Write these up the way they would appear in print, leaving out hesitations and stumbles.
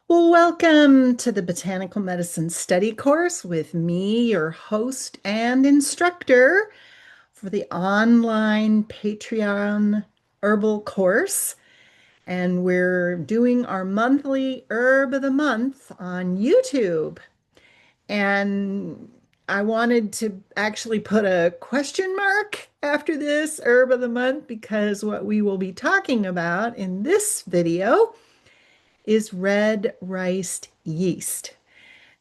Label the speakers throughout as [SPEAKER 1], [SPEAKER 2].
[SPEAKER 1] Well, welcome to the Botanical Medicine Study Course with me, your host and instructor for the online Patreon herbal course. And we're doing our monthly herb of the month on YouTube. And I wanted to actually put a question mark after this herb of the month because what we will be talking about in this video is red rice yeast.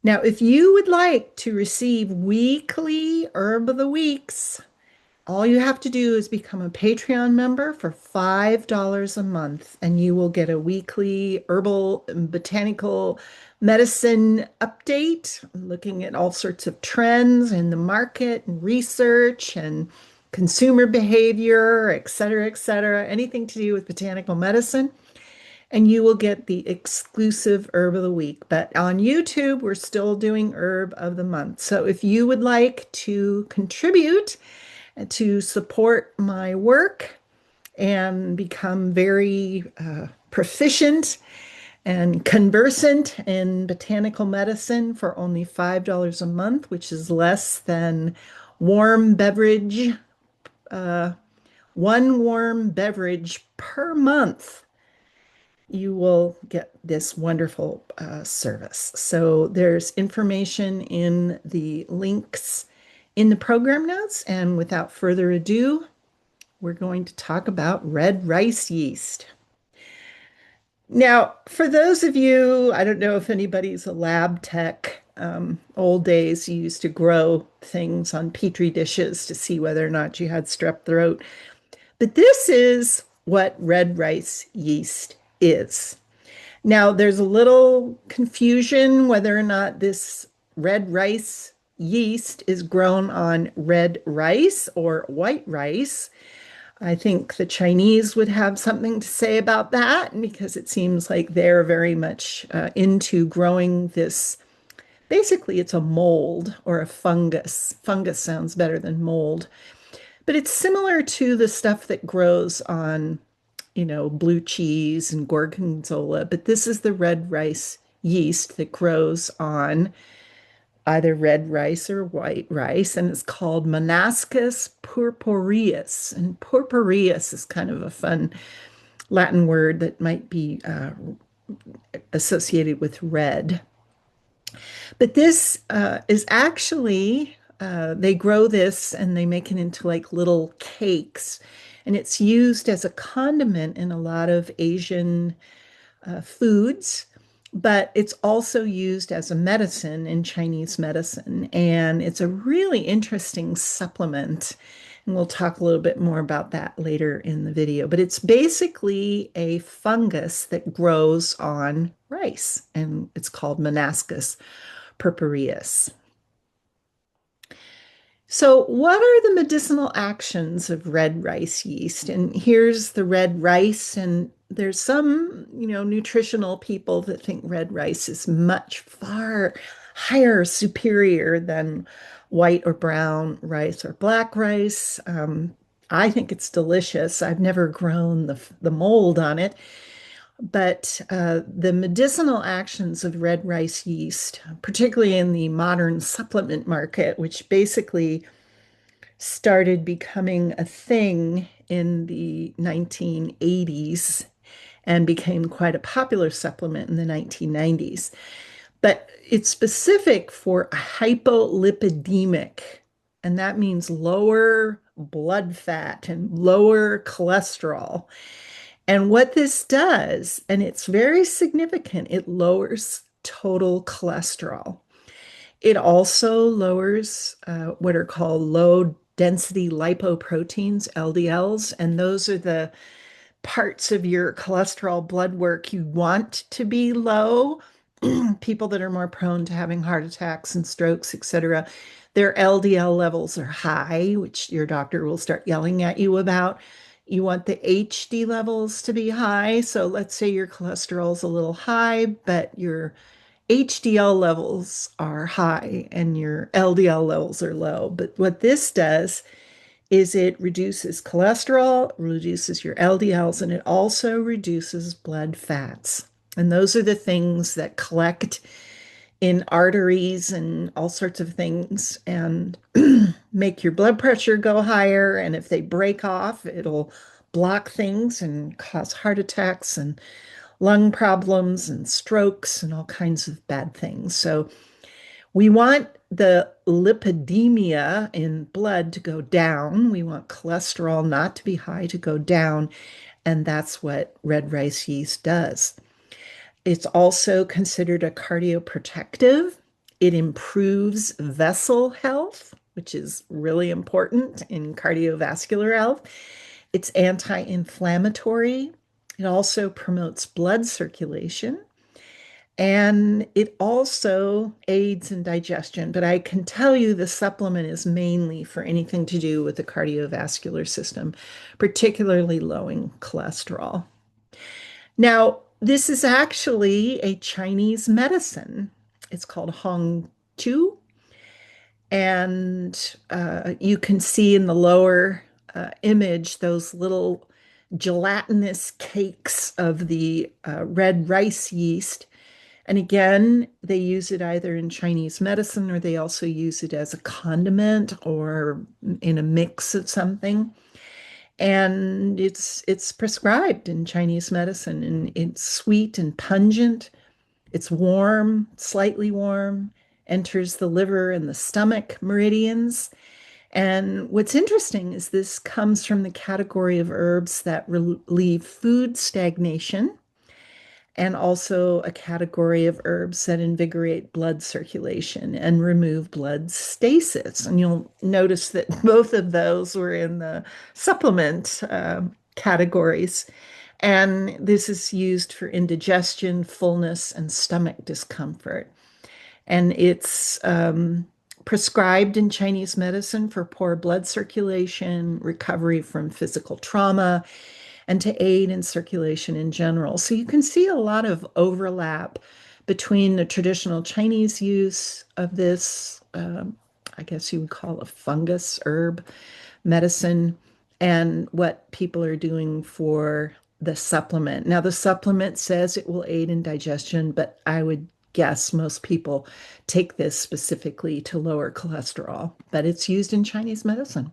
[SPEAKER 1] Now, if you would like to receive weekly Herb of the Weeks, all you have to do is become a Patreon member for $5 a month, and you will get a weekly herbal and botanical medicine update, looking at all sorts of trends in the market and research and consumer behavior, et cetera, anything to do with botanical medicine and you will get the exclusive herb of the week. But on YouTube, we're still doing herb of the month. So if you would like to contribute to support my work and become very proficient and conversant in botanical medicine for only $5 a month, which is less than warm beverage, uh, one warm beverage per month, you will get this wonderful service. So there's information in the links in the program notes. And without further ado, we're going to talk about red rice yeast. Now, for those of you, I don't know if anybody's a lab tech. Old days, you used to grow things on petri dishes to see whether or not you had strep throat. But this is what red rice yeast is. Now, there's a little confusion whether or not this red rice yeast is grown on red rice or white rice. I think the Chinese would have something to say about that because it seems like they're very much into growing this. Basically, it's a mold or a fungus. Fungus sounds better than mold, but it's similar to the stuff that grows on blue cheese and gorgonzola, but this is the red rice yeast that grows on either red rice or white rice, and it's called Monascus purpureus. And purpureus is kind of a fun Latin word that might be associated with red. But this is actually, they grow this and they make it into like little cakes. And it's used as a condiment in a lot of Asian foods, but it's also used as a medicine in Chinese medicine. And it's a really interesting supplement. And we'll talk a little bit more about that later in the video. But it's basically a fungus that grows on rice, and it's called Monascus purpureus. So, what are the medicinal actions of red rice yeast? And here's the red rice, and there's some, nutritional people that think red rice is much far higher, superior than white or brown rice or black rice. I think it's delicious. I've never grown the mold on it, but the medicinal actions of red rice yeast, particularly in the modern supplement market, which basically started becoming a thing in the 1980s and became quite a popular supplement in the 1990s. But it's specific for hypolipidemic, and that means lower blood fat and lower cholesterol. And what this does, and it's very significant, it lowers total cholesterol. It also lowers what are called low density lipoproteins, LDLs, and those are the parts of your cholesterol blood work you want to be low. People that are more prone to having heart attacks and strokes, etc., their LDL levels are high, which your doctor will start yelling at you about. You want the HD levels to be high. So let's say your cholesterol is a little high, but your HDL levels are high and your LDL levels are low. But what this does is it reduces cholesterol, reduces your LDLs, and it also reduces blood fats. And those are the things that collect in arteries and all sorts of things and make your blood pressure go higher. And if they break off, it'll block things and cause heart attacks and lung problems and strokes and all kinds of bad things. So we want the lipidemia in blood to go down. We want cholesterol not to be high, to go down. And that's what red rice yeast does. It's also considered a cardioprotective. It improves vessel health, which is really important in cardiovascular health. It's anti-inflammatory. It also promotes blood circulation. And it also aids in digestion. But I can tell you the supplement is mainly for anything to do with the cardiovascular system, particularly lowering cholesterol. Now, this is actually a Chinese medicine. It's called Hong Chu. And you can see in the lower image those little gelatinous cakes of the red rice yeast. And again, they use it either in Chinese medicine or they also use it as a condiment or in a mix of something. And it's prescribed in Chinese medicine and it's sweet and pungent. It's warm, slightly warm, enters the liver and the stomach meridians. And what's interesting is this comes from the category of herbs that relieve food stagnation and also a category of herbs that invigorate blood circulation and remove blood stasis. And you'll notice that both of those were in the supplement categories. And this is used for indigestion, fullness, and stomach discomfort. And it's prescribed in Chinese medicine for poor blood circulation, recovery from physical trauma, and to aid in circulation in general. So you can see a lot of overlap between the traditional Chinese use of this, I guess you would call a fungus herb medicine, and what people are doing for the supplement. Now, the supplement says it will aid in digestion, but I would guess most people take this specifically to lower cholesterol, but it's used in Chinese medicine.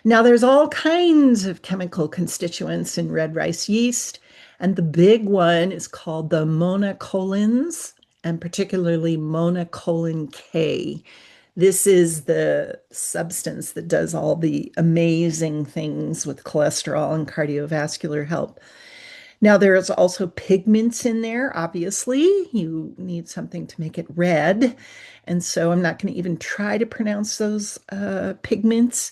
[SPEAKER 1] Now, there's all kinds of chemical constituents in red rice yeast, and the big one is called the monocolins, and particularly monocolin K. This is the substance that does all the amazing things with cholesterol and cardiovascular health. Now, there's also pigments in there. Obviously, you need something to make it red. And so I'm not going to even try to pronounce those pigments.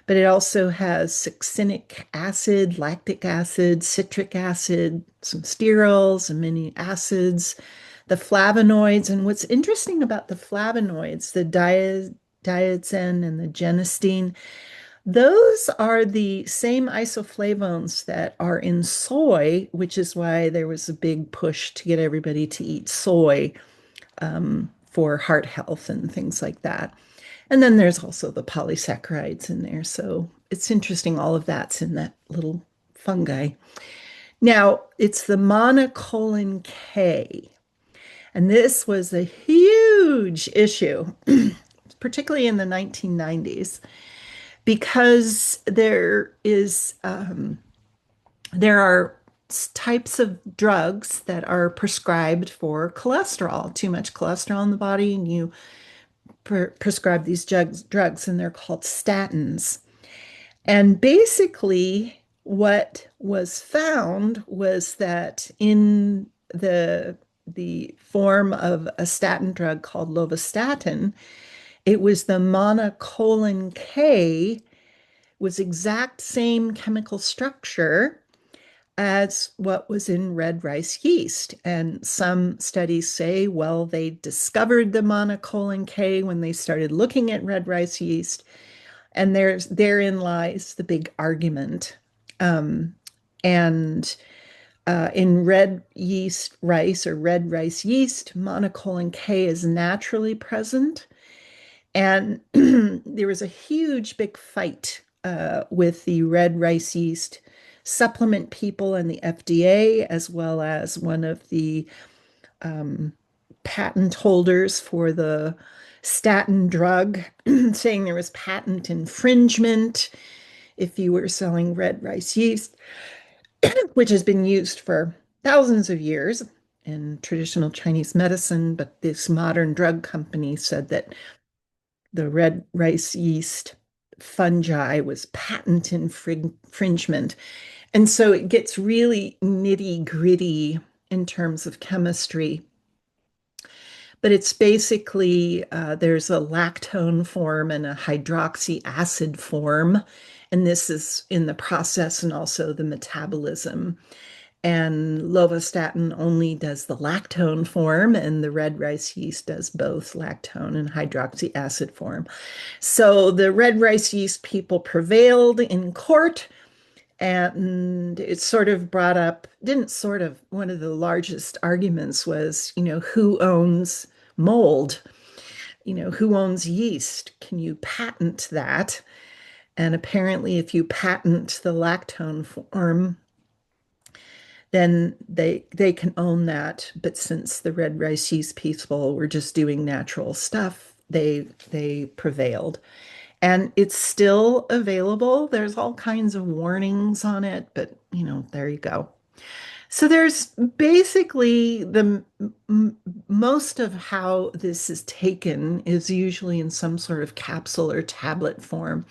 [SPEAKER 1] But it also has succinic acid, lactic acid, citric acid, some sterols, amino acids, the flavonoids. And what's interesting about the flavonoids, the diazen and the genistein, those are the same isoflavones that are in soy, which is why there was a big push to get everybody to eat soy for heart health and things like that. And then there's also the polysaccharides in there. So it's interesting, all of that's in that little fungi. Now, it's the monocolin K. And this was a huge issue, particularly in the 1990s, because there are types of drugs that are prescribed for cholesterol, too much cholesterol in the body, and you prescribe these drugs, and they're called statins. And basically, what was found was that in the form of a statin drug called lovastatin, it was the monocolin K was exact same chemical structure as what was in red rice yeast. And some studies say, well, they discovered the monocolin K when they started looking at red rice yeast. And therein lies the big argument. And in red yeast rice or red rice yeast, monocolin K is naturally present. And there was a huge big fight with the red rice yeast supplement people and the FDA, as well as one of the um, patent holders for the statin drug, saying there was patent infringement if you were selling red rice yeast, which has been used for thousands of years in traditional Chinese medicine. But this modern drug company said that the red rice yeast fungi was patent infringement. And so it gets really nitty gritty in terms of chemistry. But it's basically there's a lactone form and a hydroxy acid form. And this is in the process and also the metabolism. And lovastatin only does the lactone form, and the red rice yeast does both lactone and hydroxy acid form. So the red rice yeast people prevailed in court, and it sort of brought up, didn't sort of, one of the largest arguments was, who owns mold? Who owns yeast? Can you patent that? And apparently, if you patent the lactone form, then they can own that. But since the red rice yeast people were just doing natural stuff, they prevailed. And it's still available. There's all kinds of warnings on it, but there you go. So there's basically the most of how this is taken is usually in some sort of capsule or tablet form.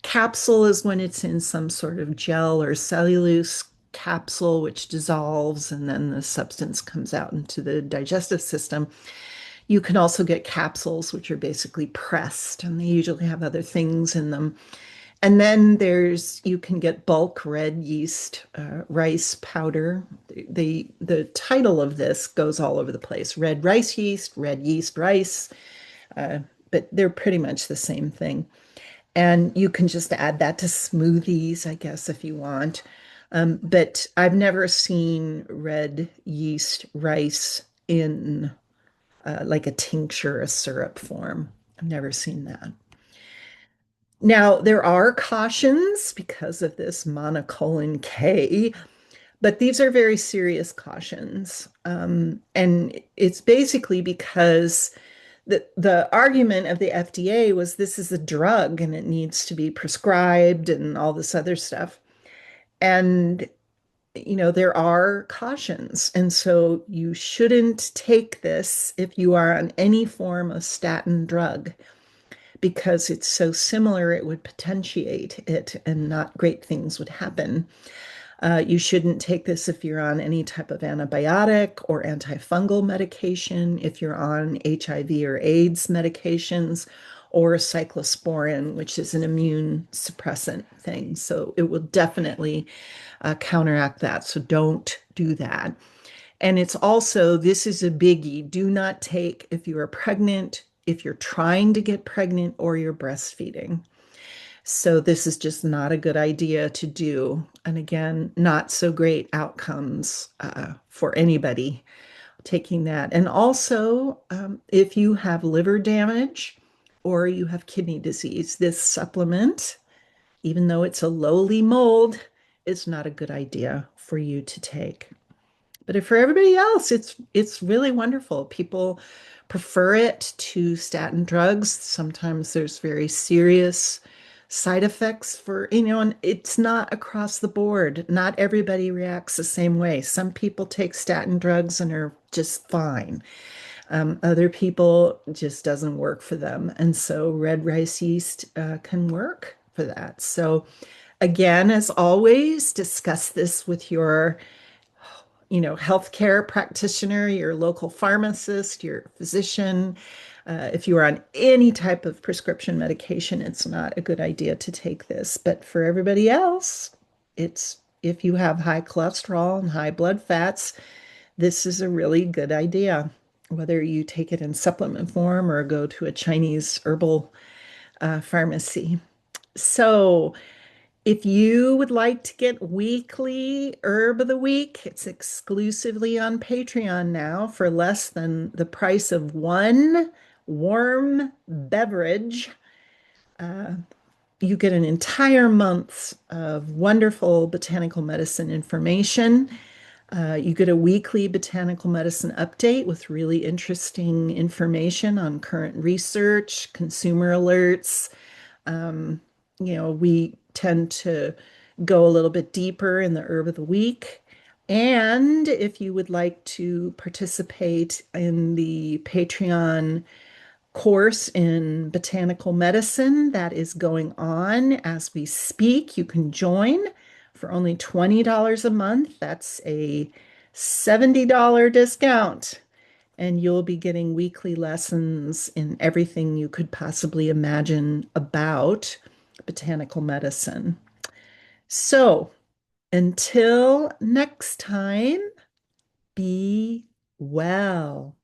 [SPEAKER 1] Capsule is when it's in some sort of gel or cellulose capsule, which dissolves and then the substance comes out into the digestive system. You can also get capsules, which are basically pressed, and they usually have other things in them. And then you can get bulk red yeast rice powder. The title of this goes all over the place. Red yeast rice, but they're pretty much the same thing. And you can just add that to smoothies, I guess, if you want. But I've never seen red yeast rice in like a tincture, a syrup form. I've never seen that. Now, there are cautions because of this monocolon K, but these are very serious cautions. And it's basically because the argument of the FDA was this is a drug and it needs to be prescribed and all this other stuff. And, there are cautions. And so you shouldn't take this if you are on any form of statin drug because it's so similar, it would potentiate it and not great things would happen. You shouldn't take this if you're on any type of antibiotic or antifungal medication, if you're on HIV or AIDS medications, or cyclosporin, which is an immune suppressant thing. So it will definitely counteract that. So don't do that. And it's also, this is a biggie. Do not take if you are pregnant, if you're trying to get pregnant, or you're breastfeeding. So this is just not a good idea to do. And again, not so great outcomes for anybody taking that. And also, if you have liver damage or you have kidney disease, this supplement, even though it's a lowly mold, is not a good idea for you to take. But for everybody else, it's really wonderful. People prefer it to statin drugs. Sometimes there's very serious side effects and it's not across the board. Not everybody reacts the same way. Some people take statin drugs and are just fine. Other people just doesn't work for them. And so red rice yeast can work for that. So again, as always, discuss this with your healthcare practitioner, your local pharmacist, your physician. If you are on any type of prescription medication, it's not a good idea to take this. But for everybody else, if you have high cholesterol and high blood fats, this is a really good idea, whether you take it in supplement form or go to a Chinese herbal pharmacy. So, if you would like to get weekly Herb of the Week, it's exclusively on Patreon now for less than the price of one warm beverage. you get an entire month of wonderful botanical medicine information. You get a weekly botanical medicine update with really interesting information on current research, consumer alerts. Um, we tend to go a little bit deeper in the herb of the week. And if you would like to participate in the Patreon course in botanical medicine that is going on as we speak, you can join for only $20 a month. That's a $70 discount, and you'll be getting weekly lessons in everything you could possibly imagine about botanical medicine. So until next time, be well.